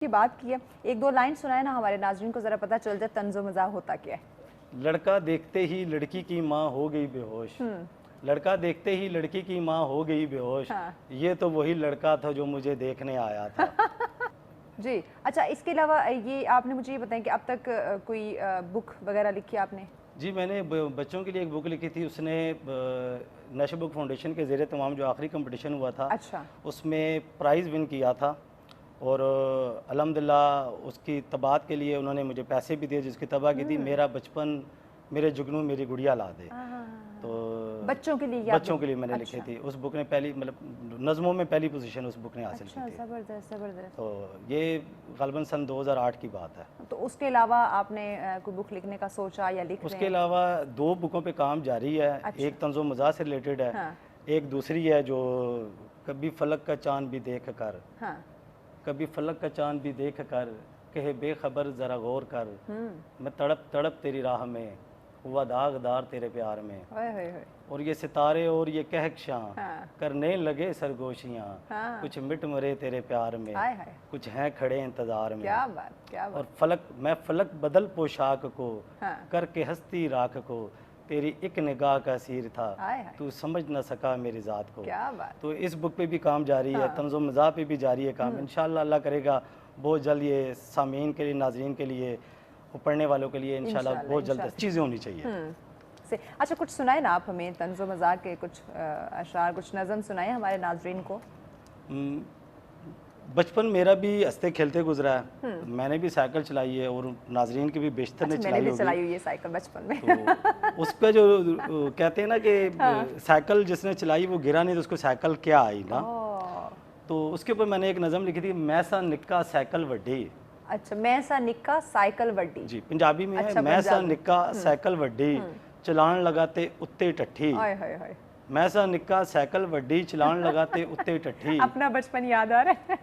की बात की है, एक दो लाइन सुनाए ना हमारे नाज़रीन को, ज़रा पता चल जाए तंज़ो मज़ाक होता क्या है। लड़का देखते ही लड़की की माँ हो गई बेहोश। लड़का देखते ही लड़की की माँ हो गई बेहोश। हाँ। ये तो वही लड़का था जो मुझे देखने आया था। जी, अच्छा, इसके अलावा ये आपने मुझे ये बताएं कि अब तक कोई बुक वगैरह लिखी है आपने? जी, मैंने बच्चों के लिए एक बुक लिखी थी। उसने नेशनल बुक फाउंडेशन के ज़ेरे तमाम जो आखिरी कंपटीशन हुआ था, अच्छा। उसमें प्राइज़ विन किया था और अल्हम्दुलिल्लाह उसकी तबात के लिए उन्होंने मुझे पैसे भी दिए। जिसकी तबाह की थी मेरा बचपन मेरे जुगनू मेरी गुड़िया ला दे। तो बच्चों के लिए बच्चों के लिए मैंने अच्छा। लिखी थी। उस बुक ने पहली मतलब नज़मों में पहली पोजीशन उस बुक ने हासिल अच्छा, की थी। ज़बरदस्त ज़बरदस्त। तो ये ग़ालिबन सन 2008 की बात है। तो उसके अलावा आपने कोई बुक लिखने का सोचा या लिख रहे उसके हैं? अलावा 2 बुकों पे काम जारी है। अच्छा। एक तंज़ो मज़ाक से रिलेटेड है। हाँ। एक दूसरी है जो कभी फलक का चाँद भी देख कर, हाँ। कभी फलक का चाँद भी देख कर, कहे बेखबर ज़रा गौर कर, मैं तड़प तड़प तेरी राह में, हुआ दागदार तेरे प्यार में। ओए होए होए। और ये सितारे और ये कहकशां हाँ। करने लगे सरगोशियाँ, हाँ। कुछ मिट मरे तेरे प्यार में, हाय हाय, कुछ हैं खड़े इंतज़ार में। क्या बात, क्या और बात। मैं फलक बदल पोशाक को, हाँ। करके हस्ती राख को, तेरी एक निगाह का सीर था, हाय हाय, तू समझ न सका मेरी ज़ात को। क्या बात। तो इस बुक पे भी काम जारी है। हाँ। तंज़ो मज़ाक पे भी जारी है काम। इंशाअल्लाह अल्लाह करेगा बहुत जल्द ये सामीन के लिए, नाज़रीन के लिए, पढ़ने वालों के लिए इंशाअल्लाह बहुत जल्द चीज़ें होनी चाहिए। अच्छा, कुछ सुनाए ना आप हमें तंज़ो मज़ाक के कुछ अशआर, कुछ नज़म सुनाए हमारे नाज़रीन को। बचपन मेरा भी हंसते खेलते गुजरा है। मैंने भी साइकिल चलाई है और नाजरीन की भी बेशतर ने मैंने भी चलाई होगी। हुई है साइकिल बचपन में। तो उस पर जो कहते हैं ना कि साइकिल जिसने चलाई वो गिरा नहीं तो उसको साइकिल क्या आई ना। तो उसके ऊपर मैंने एक नज़म लिखी थी, मैं सा निक्का साइकिल वड्डी। अच्छा, मैं सा निक्का साइकिल वड्डी। जी, पंजाबी में अच्छा, है, मैं सा निक्का साइकिल वड्डी, चलान लगाते उत्ते टट्ठी। हाय हाय हाय, मैं सा निक्का साइकिल वड्डी, चलान लगाते उत्ते टट्ठी। अपना बचपन याद आ रहा है।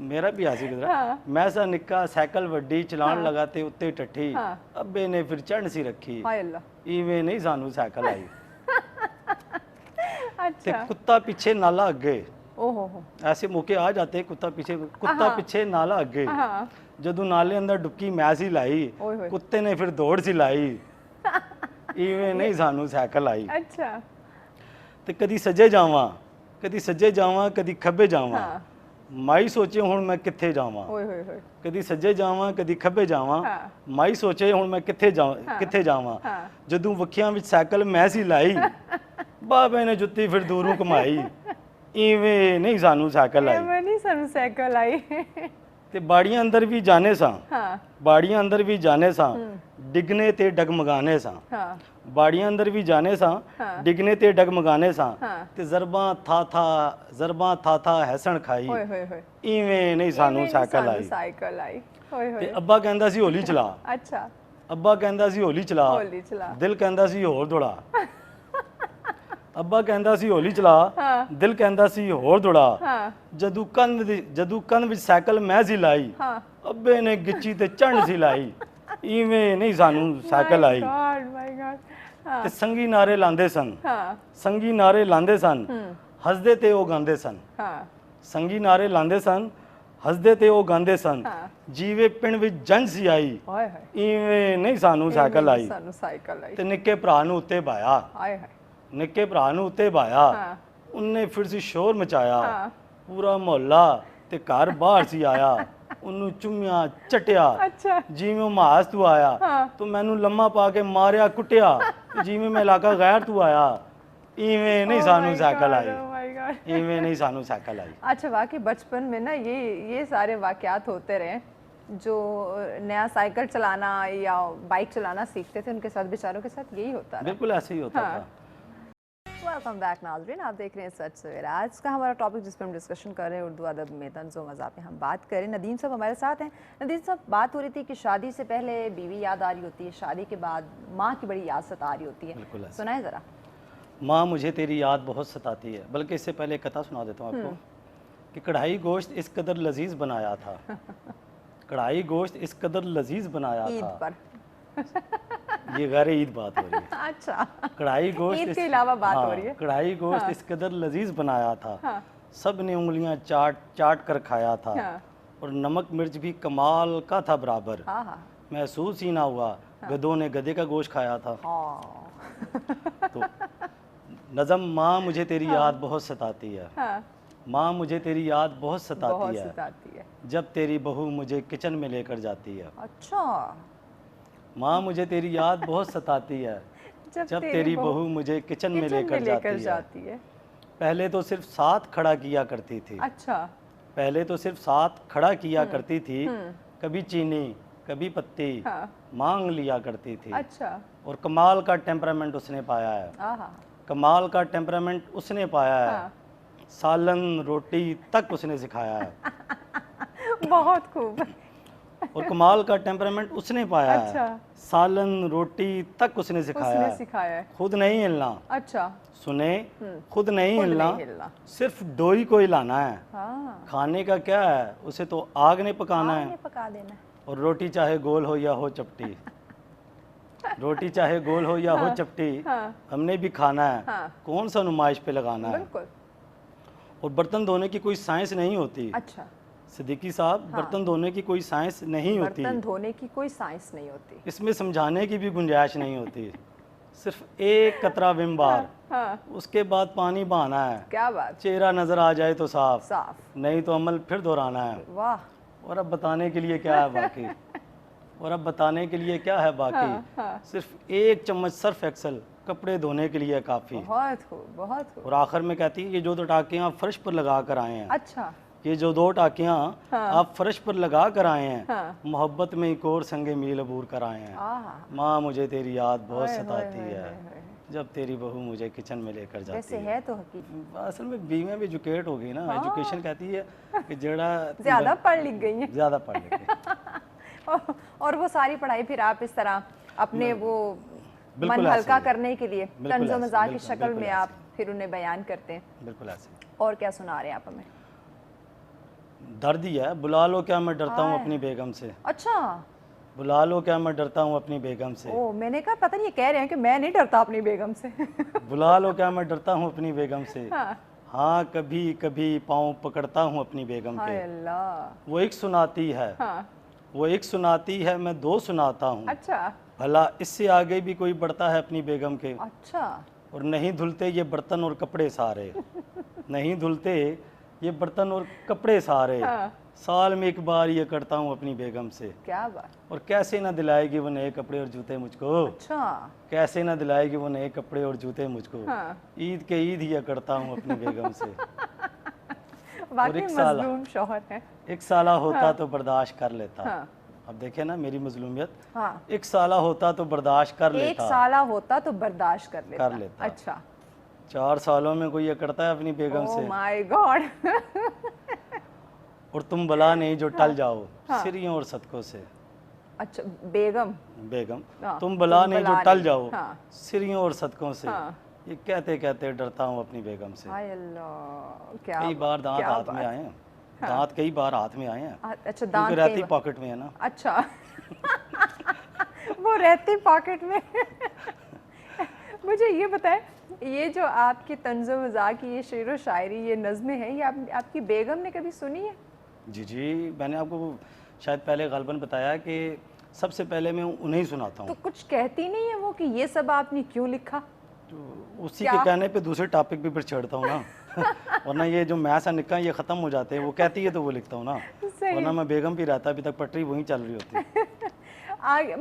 मेरा भी हासिल गुजरा। मैं सा निक्का साइकिल वड्डी, चलान लगाते उत्ते टट्ठी। अब्बे ने फिर चढ़ सी रखी, हाय अल्लाह। इवें नहीं सानू साइकिल आई। ते अच्छा। कुत्ता पीछे नाला अगे। ओहो हो। ऐसे मौके आ जाते, कुत्ता पीछे नाला अगे। जदू नाले अंदर डुबकी मैं सी लाई, कुत्ते ने फिर दौड़ सी लाई, इवें नहीं सानू साइकिल आई। अच्छा। ते कदी सज्जे जावां कदी खब्बे जावां, माई सोचे हुण मैं कित्थे जावां। कदी सज्जे जावां कदी खब्बे जावां, माई सोचे हुण मैं कित्थे जावां। जदू वखियां विच साइकिल मैं सी लाई, बाबे ने जुत्ती फिर दूरों घुमाई, इवें नहीं सानू साइकिल आई। ते बाड़ियां अंदर भी जाने सां, डिगने ते डगमगाने सां। बाड़ियां अंदर भी जाने सां, डिगने ते डगमगाने सां, ते ज़रबां था हैसन खाई, इवें नहीं सानू साइकिल आई। ते अब्बा कहंदा सी होली चला। अच्छा। अब्बा कहंदा सी होली चला, दिल कहंदा सी होर दौड़ा। अब्बा कहंदा सी होली चला, दिल कहंदा सी होर दौड़ा। जदू कंध विच साइकिल मैं सी लाई, अब्बे ने गिच्ची ते चढ़ सी लाई, इवें नहीं सानू साइकिल आई। ते संगी नारे लांदे सन, हसदे ते ओ गांदे सन। संगी नारे लांदे सन, हसदे ते ओ गांदे सन, जीवे पिंड विच जंज सी आई, इवें नहीं सानू साइकिल आई। ते निक्के भरा नूं उत्ते बाया, उन्ने फिर सी शोर मचाया, पूरा मोहल्ला ते घर बाहर सी आया, उन्नू चुम्मिया चटिया, जिवें मास तू आया, तो मैनू लम्मा पा के मारिया कुटिया, जिवें मैं इलाका गैर तू आया, इवें नहीं सानू साइकिल आई। अच्छा, वाकई बचपन में ना ये सारे वाकयात होते रहे। जो नया साइकिल चलाना या बाइक चलाना सीखते थे उनके साथ, बेचारों के साथ यही होता है। बिल्कुल ऐसे ही होता था। वेलकम बैक नाज़रीन, आप देख रहे हैं सच सवेरा। आज का हमारा टॉपिक जिस पर हम डिस्कशन कर रहे हैं उर्दू अदब में तंज़ो मज़ाक पे हम बात करें। नदीम साहब हमारे साथ हैं। नदीम साहब, बात हो रही थी कि शादी से पहले बीवी याद आ रही होती है, शादी के बाद माँ की बड़ी याद सता रही होती है। सुनाए ज़रा। माँ मुझे तेरी याद बहुत सताती है। बल्कि इससे पहले एक कथा सुना देता हूँ आपको कि कढ़ाई गोश्त इस कदर लजीज बनाया था, कढ़ाई गोश्त इस कदर लजीज बनाया था। ये गैर ईद बात हो रही है। अच्छा, कढ़ाई गोश्त के अलावा बात हो रही है। कढ़ाई गोश्त इस कदर लजीज बनाया था, सब ने उंगलियां चाट चाट कर खाया था, और नमक मिर्च भी कमाल का था बराबर। हाँ हाँ महसूस ही ना हुआ गधों ने गधे का गोश्त खाया था। हाँ तो नज़म, माँ मुझे तेरी याद बहुत सताती है, हाँ माँ मुझे तेरी याद बहुत सताती बहुत है, सताती है। जब तेरी बहू मुझे किचन में लेकर जाती है। अच्छा, माँ मुझे तेरी याद बहुत सताती है, जब तेरी बहू मुझे किचन में लेकर जाती है। पहले तो सिर्फ साथ खड़ा किया करती थी। अच्छा, पहले तो सिर्फ साथ खड़ा किया करती थी, कभी चीनी कभी पत्ती हाँ, मांग लिया करती थी। अच्छा, और कमाल का टेम्परामेंट उसने पाया है, आहा, कमाल का टेम्परामेंट उसने पाया है। हाँ। सालन रोटी तक उसने सिखाया है। बहुत खूब। और कमाल का टेम्परामेंट उसने पाया अच्छा, है, सालन रोटी तक उसने सिखाया उसने है। सिखाया है। खुद नहीं हिलना, अच्छा, सुने, खुद नहीं खुद हिलना, नहीं हिलना। सिर्फ डोई को हिलाना है। हाँ, खाने का क्या है, उसे तो आग ने पकाना आग है। ने पका देना है। और रोटी चाहे गोल हो या हो चपटी, रोटी चाहे गोल हो या हो चपटी, हाँ, हमने भी खाना है। हाँ, कौन सा नुमाइश पे लगाना है। बिल्कुल। और बर्तन धोने की कोई साइंस नहीं होती अच्छा, सिद्दीकी साहब, बर्तन धोने की कोई साइंस नहीं होती, बर्तन धोने की कोई साइंस नहीं होती। इसमें समझाने की भी गुंजाइश नहीं होती। सिर्फ एक कतरा विम बार, हाँ, उसके बाद पानी बहाना है। क्या बात, चेहरा नजर आ जाए तो साफ, साफ, नहीं तो अमल फिर दोहराना है। वाह। और अब बताने के लिए क्या है बाकी, और अब बताने के लिए क्या है बाकी। हाँ, सिर्फ एक चम्मच सर्फ एक्सल कपड़े धोने के लिए काफ़ी। बहुत खूब, बहुत खूब। और आखिर में कहती है, ये जो 2 टाकियाँ आप फर्श पर लगा कर आए हैं, अच्छा, ये जो 2 टाकियाँ आप फर्श पर लगा कर आए हैं, हाँ, मोहब्बत में एक और संगे मील अबूर कर आए हैं। आहा, माँ मुझे तेरी याद बहुत ओए, सताती ओए, है, ओए, ओए। जब तेरी बहू मुझे किचन में लेकर जाती वैसे है। है तो हकीकत, असल में बीवियाँ भी एजुकेट हो गई ना, एजुकेशन कहती है कि जड़ा ज्यादा पढ़ लिख गई हैं। ज़्यादा पढ़ लिख गई। और वो सारी पढ़ाई फिर आप इस तरह अपने वो बिल्कुल मन ऐसे हल्का ही। करने के लिए बिल्कुल तंज़ो ऐसे, मज़ाक की बिल्कुल, शक्ल बिल्कुल में ऐसे। आप फिर उन्हें बयान करते हैं। बिल्कुल ऐसे। और क्या सुना रहे हैं आप हमें? दर्द ही है, बुला लो क्या मैं डरता हूँ आय। अपनी बेगम से, अच्छा, बुला लो क्या मैं डरता हूँ अपनी बेगम से, ओ मैंने कहा पता नहीं ये कह रहे हैं कि मैं नहीं डरता अपनी बेगम से। बुला लो क्या मैं डरता हूँ अपनी बेगम से। हाँ, हाँ कभी कभी पाँव पकड़ता हूँ अपनी बेगम हाय के। अल्लाह। वो एक सुनाती है, हाँ, वो एक सुनाती है, मैं 2 सुनाता हूँ। अच्छा, भला इससे आगे भी कोई बढ़ता है अपनी बेगम के। अच्छा, और नहीं धुलते ये बर्तन और कपड़े सारे, नहीं धुलते ये बर्तन और कपड़े सारे, हाँ, साल में एक बार ये करता हूँ अपनी बेगम से। क्या बात, और कैसे ना दिलाएगी वो नए कपड़े और जूते मुझको, अच्छा, कैसे ना दिलाएगी वो नए कपड़े और जूते मुझको। हाँ, ईद के ईद ही करता हूँ अपनी बेगम से। वाकई एक साल- मजलूम शौहर है। एक साला होता तो बर्दाश्त कर लेता। हाँ, अब देखे ना मेरी मजलूमियत, हाँ, एक साला होता तो बर्दाश्त कर एक लेता, साला होता तो बर्दाश्त कर लेता। कर लेता। अच्छा, 4 सालों में कोई ये करता है अपनी बेगम ओह से। My God. और तुम बला नहीं जो टल जाओ सिरियों और सदकों से। अच्छा, बेगम, बेगम, हाँ, तुम बला नहीं जो टल जाओ हाँ, सिरियों और सदकों से। हाँ, ये कहते कहते डरता हूँ अपनी बेगम से। हाय अल्लाह, क्या कई बार दांत क्या हाथ बात। में आए हैं, दांत कई बार हाथ में आए हैं, अच्छा, क्योंकि दांत रहती कई बार- पॉकेट में है ना। अच्छा। वो रहती पॉकेट में। मुझे ये बताएं, ये जो आपकी तंज़ो मज़ाक की ये शेर व शायरी, ये नज़में हैं, ये आपकी बेगम ने कभी सुनी है? जी जी, मैंने आपको शायद पहले गालबन बताया कि सबसे पहले मैं उन्हें ही सुनाता तो हूँ। कुछ कहती नहीं है वो कि ये सब आपने क्यों लिखा? तो उसी क्या? के कहने पे दूसरे टॉपिक पे फिर चढ़ता हूँ ना। वरना ये जो मैथ्स एंड निक्का ये ख़त्म हो जाते हैं, वो कहती है तो वो लिखता हूँ ना, सही। वरना मैं बेगम भी रहता, अभी तक पटरी वहीं चल रही होती। आगे